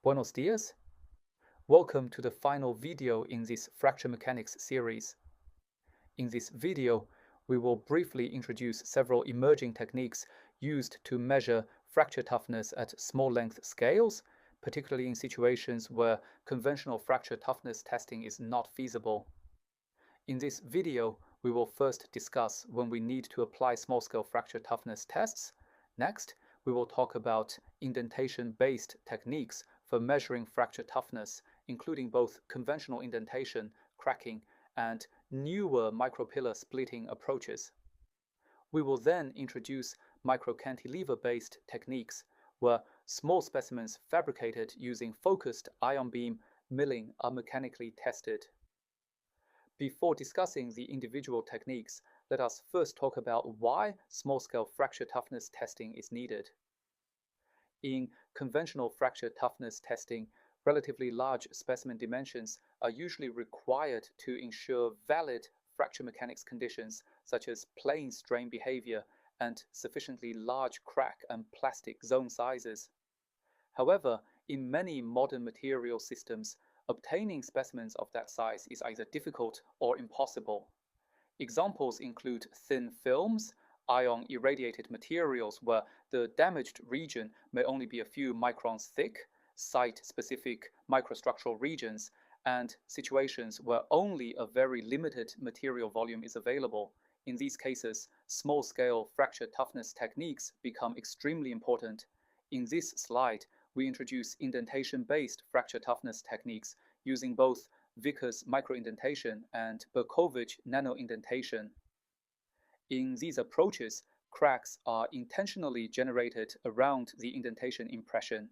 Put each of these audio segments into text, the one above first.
Buenos dias. Welcome to the final video in this fracture mechanics series. In this video, we will briefly introduce several emerging techniques used to measure fracture toughness at small length scales, particularly in situations where conventional fracture toughness testing is not feasible. In this video, we will first discuss when we need to apply small-scale fracture toughness tests. Next, we will talk about indentation-based techniques for measuring fracture toughness, including both conventional indentation, cracking, and newer micropillar splitting approaches. We will then introduce microcantilever-based techniques, where small specimens fabricated using focused ion beam milling are mechanically tested. Before discussing the individual techniques, let us first talk about why small-scale fracture toughness testing is needed. In conventional fracture toughness testing, relatively large specimen dimensions are usually required to ensure valid fracture mechanics conditions such as plane strain behavior and sufficiently large crack and plastic zone sizes. However, in many modern material systems, obtaining specimens of that size is either difficult or impossible. Examples include thin films, ion-irradiated materials where the damaged region may only be a few microns thick, site-specific microstructural regions, and situations where only a very limited material volume is available. In these cases, small-scale fracture toughness techniques become extremely important. In this slide, we introduce indentation-based fracture toughness techniques using both Vickers microindentation and Berkovich nanoindentation. In these approaches, cracks are intentionally generated around the indentation impression.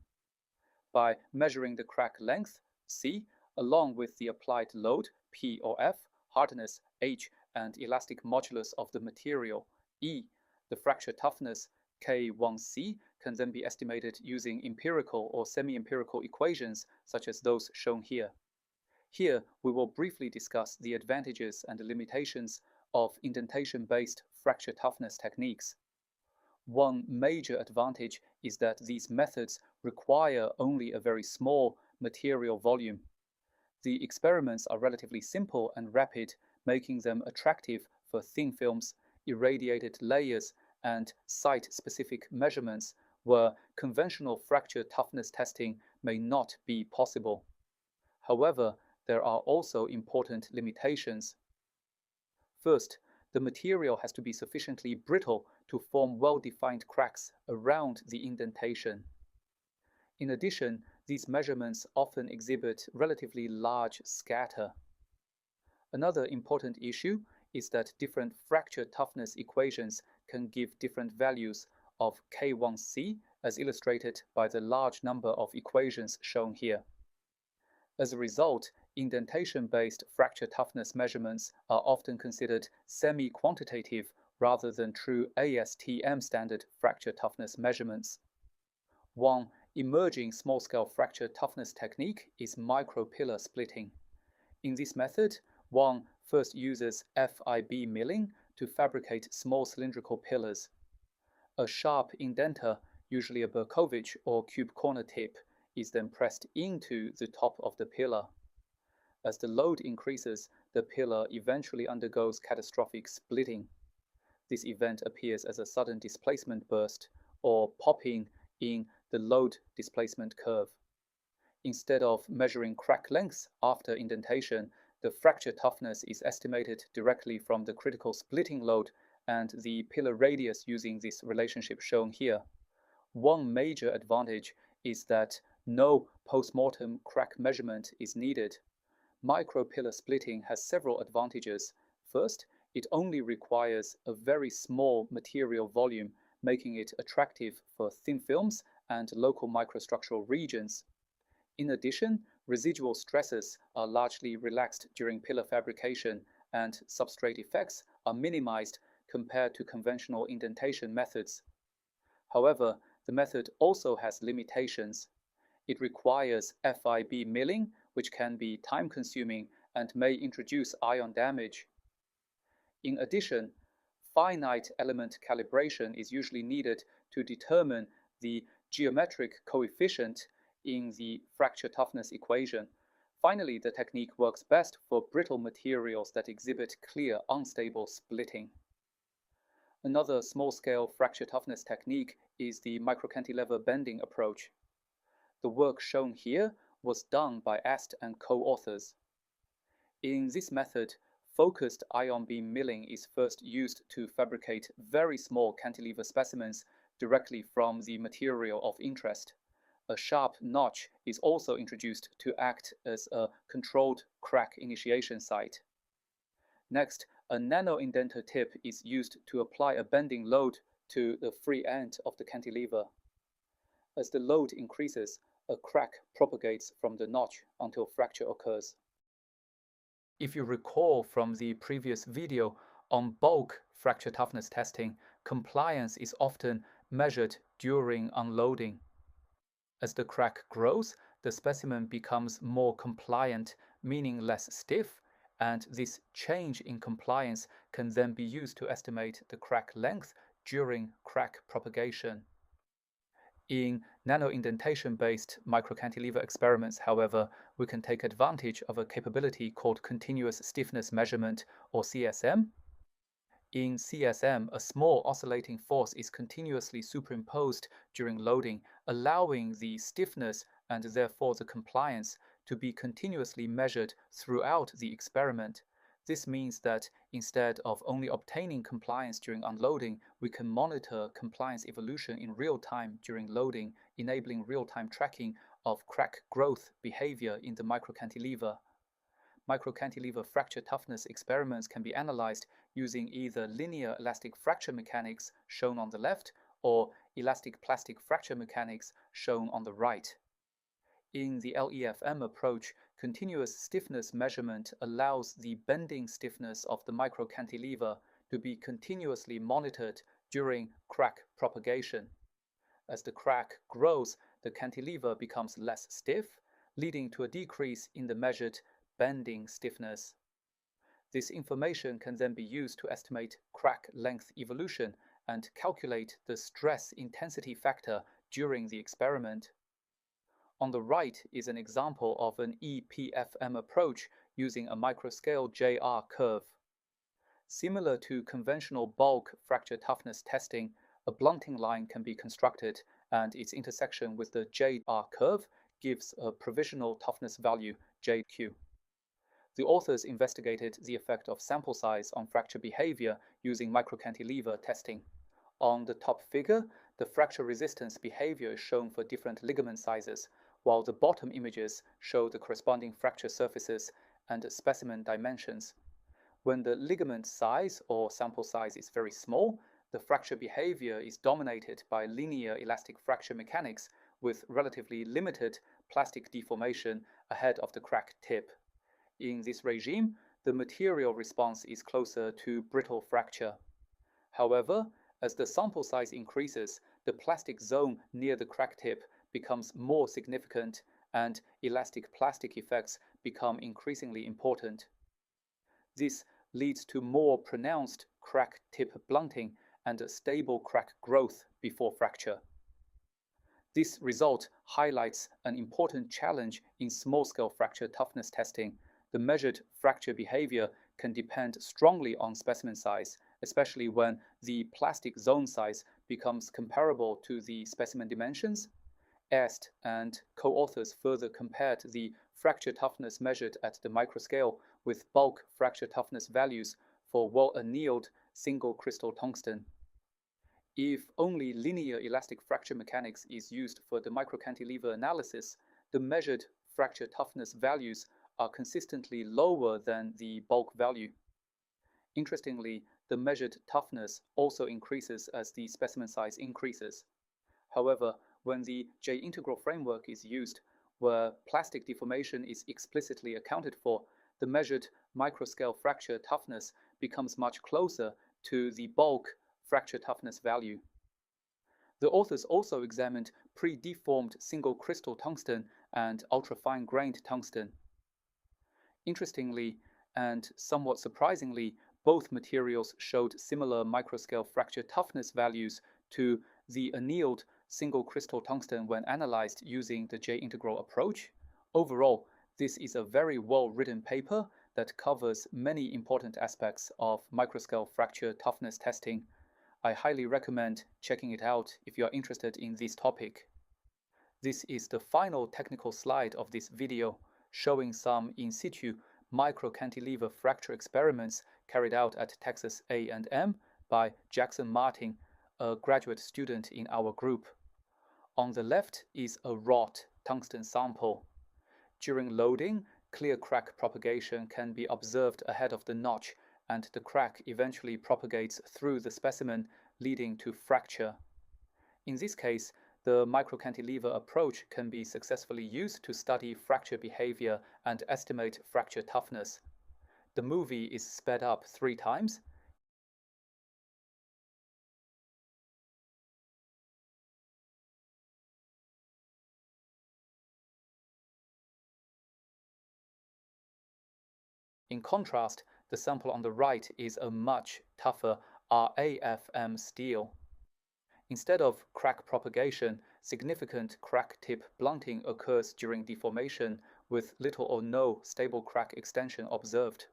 By measuring the crack length, C, along with the applied load, P or F, hardness, H, and elastic modulus of the material, E, the fracture toughness, K1C, can then be estimated using empirical or semi-empirical equations such as those shown here. Here, we will briefly discuss the advantages and the limitations of indentation-based fracture toughness techniques. One major advantage is that these methods require only a very small material volume. The experiments are relatively simple and rapid, making them attractive for thin films, irradiated layers, and site-specific measurements where conventional fracture toughness testing may not be possible. However, there are also important limitations. First, the material has to be sufficiently brittle to form well-defined cracks around the indentation. In addition, these measurements often exhibit relatively large scatter. Another important issue is that different fracture toughness equations can give different values of K1C, as illustrated by the large number of equations shown here. As a result, indentation-based fracture toughness measurements are often considered semi-quantitative rather than true ASTM standard fracture toughness measurements. One emerging small-scale fracture toughness technique is micropillar splitting. In this method, one first uses FIB milling to fabricate small cylindrical pillars. A sharp indenter, usually a Berkovich or cube corner tip, is then pressed into the top of the pillar. As the load increases, the pillar eventually undergoes catastrophic splitting. This event appears as a sudden displacement burst or popping in the load displacement curve. Instead of measuring crack lengths after indentation, the fracture toughness is estimated directly from the critical splitting load and the pillar radius using this relationship shown here. One major advantage is that no post-mortem crack measurement is needed. Micropillar splitting has several advantages. First, it only requires a very small material volume, making it attractive for thin films and local microstructural regions. In addition, residual stresses are largely relaxed during pillar fabrication, and substrate effects are minimized compared to conventional indentation methods. However, the method also has limitations. It requires FIB milling, which can be time-consuming and may introduce ion damage. In addition, finite element calibration is usually needed to determine the geometric coefficient in the fracture toughness equation. Finally, the technique works best for brittle materials that exhibit clear unstable splitting. Another small-scale fracture toughness technique is the microcantilever bending approach. The work shown here was done by Est and co-authors. In this method, focused ion beam milling is first used to fabricate very small cantilever specimens directly from the material of interest. A sharp notch is also introduced to act as a controlled crack initiation site. Next, a nano-indenter tip is used to apply a bending load to the free end of the cantilever. As the load increases, a crack propagates from the notch until fracture occurs. If you recall from the previous video on bulk fracture toughness testing, compliance is often measured during unloading. As the crack grows, the specimen becomes more compliant, meaning less stiff, and this change in compliance can then be used to estimate the crack length during crack propagation. In nano-indentation-based microcantilever experiments, however, we can take advantage of a capability called continuous stiffness measurement, or CSM. In CSM, a small oscillating force is continuously superimposed during loading, allowing the stiffness and therefore the compliance to be continuously measured throughout the experiment. This means that instead of only obtaining compliance during unloading, we can monitor compliance evolution in real time during loading, enabling real-time tracking of crack growth behavior in the microcantilever. Microcantilever fracture toughness experiments can be analyzed using either linear elastic fracture mechanics, shown on the left, or elastic plastic fracture mechanics, shown on the right. In the LEFM approach, continuous stiffness measurement allows the bending stiffness of the microcantilever to be continuously monitored during crack propagation. As the crack grows, the cantilever becomes less stiff, leading to a decrease in the measured bending stiffness. This information can then be used to estimate crack length evolution and calculate the stress intensity factor during the experiment. On the right is an example of an EPFM approach using a microscale JR curve. Similar to conventional bulk fracture toughness testing, a blunting line can be constructed, and its intersection with the JR curve gives a provisional toughness value, JQ. The authors investigated the effect of sample size on fracture behavior using microcantilever testing. On the top figure, the fracture resistance behavior is shown for different ligament sizes, while the bottom images show the corresponding fracture surfaces and specimen dimensions. When the ligament size or sample size is very small, the fracture behavior is dominated by linear elastic fracture mechanics with relatively limited plastic deformation ahead of the crack tip. In this regime, the material response is closer to brittle fracture. However, as the sample size increases, the plastic zone near the crack tip becomes more significant and elastic plastic effects become increasingly important. This leads to more pronounced crack tip blunting and a stable crack growth before fracture. This result highlights an important challenge in small-scale fracture toughness testing. The measured fracture behavior can depend strongly on specimen size, especially when the plastic zone size becomes comparable to the specimen dimensions. Est and co-authors further compared the fracture toughness measured at the microscale with bulk fracture toughness values for well-annealed single crystal tungsten. If only linear elastic fracture mechanics is used for the microcantilever analysis, the measured fracture toughness values are consistently lower than the bulk value. Interestingly, the measured toughness also increases as the specimen size increases. However, when the J-integral framework is used, where plastic deformation is explicitly accounted for, the measured microscale fracture toughness becomes much closer to the bulk fracture toughness value. The authors also examined pre-deformed single crystal tungsten and ultrafine grained tungsten. Interestingly, and somewhat surprisingly, both materials showed similar microscale fracture toughness values to the annealed single crystal tungsten when analyzed using the J-integral approach. Overall, this is a very well-written paper that covers many important aspects of microscale fracture toughness testing. I highly recommend checking it out if you are interested in this topic. This is the final technical slide of this video, showing some in situ microcantilever fracture experiments carried out at Texas A&M by Jackson Martin, a graduate student in our group. On the left is a wrought tungsten sample. During loading, clear crack propagation can be observed ahead of the notch, and the crack eventually propagates through the specimen, leading to fracture. In this case, the microcantilever approach can be successfully used to study fracture behavior and estimate fracture toughness. The movie is sped up 3 times. In contrast, the sample on the right is a much tougher RAFM steel. Instead of crack propagation, significant crack tip blunting occurs during deformation, with little or no stable crack extension observed.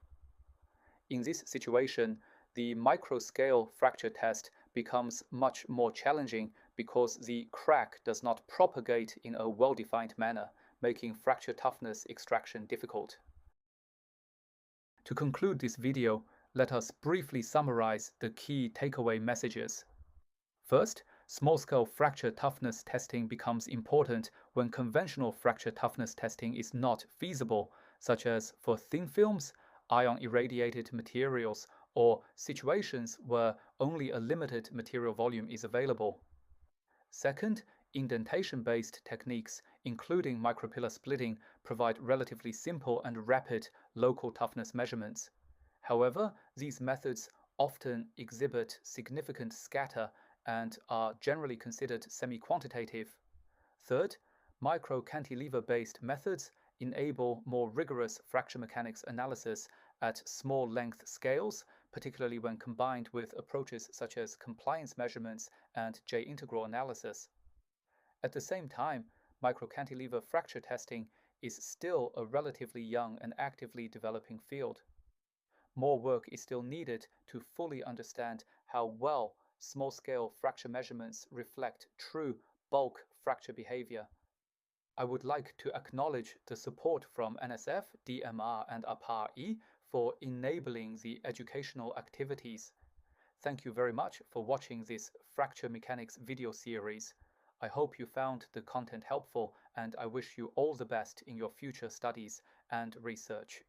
In this situation, the microscale fracture test becomes much more challenging because the crack does not propagate in a well-defined manner, making fracture toughness extraction difficult. To conclude this video, let us briefly summarize the key takeaway messages. First, small-scale fracture toughness testing becomes important when conventional fracture toughness testing is not feasible, such as for thin films, ion-irradiated materials, or situations where only a limited material volume is available. Second, indentation-based techniques, including micropillar splitting, provide relatively simple and rapid local toughness measurements. However, these methods often exhibit significant scatter and are generally considered semi-quantitative. Third, microcantilever-based methods enable more rigorous fracture mechanics analysis at small length scales, particularly when combined with approaches such as compliance measurements and J-integral analysis. At the same time, microcantilever fracture testing is still a relatively young and actively developing field. More work is still needed to fully understand how well small-scale fracture measurements reflect true bulk fracture behavior. I would like to acknowledge the support from NSF, DMR, and APAR-E for enabling the educational activities. Thank you very much for watching this fracture mechanics video series. I hope you found the content helpful, and I wish you all the best in your future studies and research.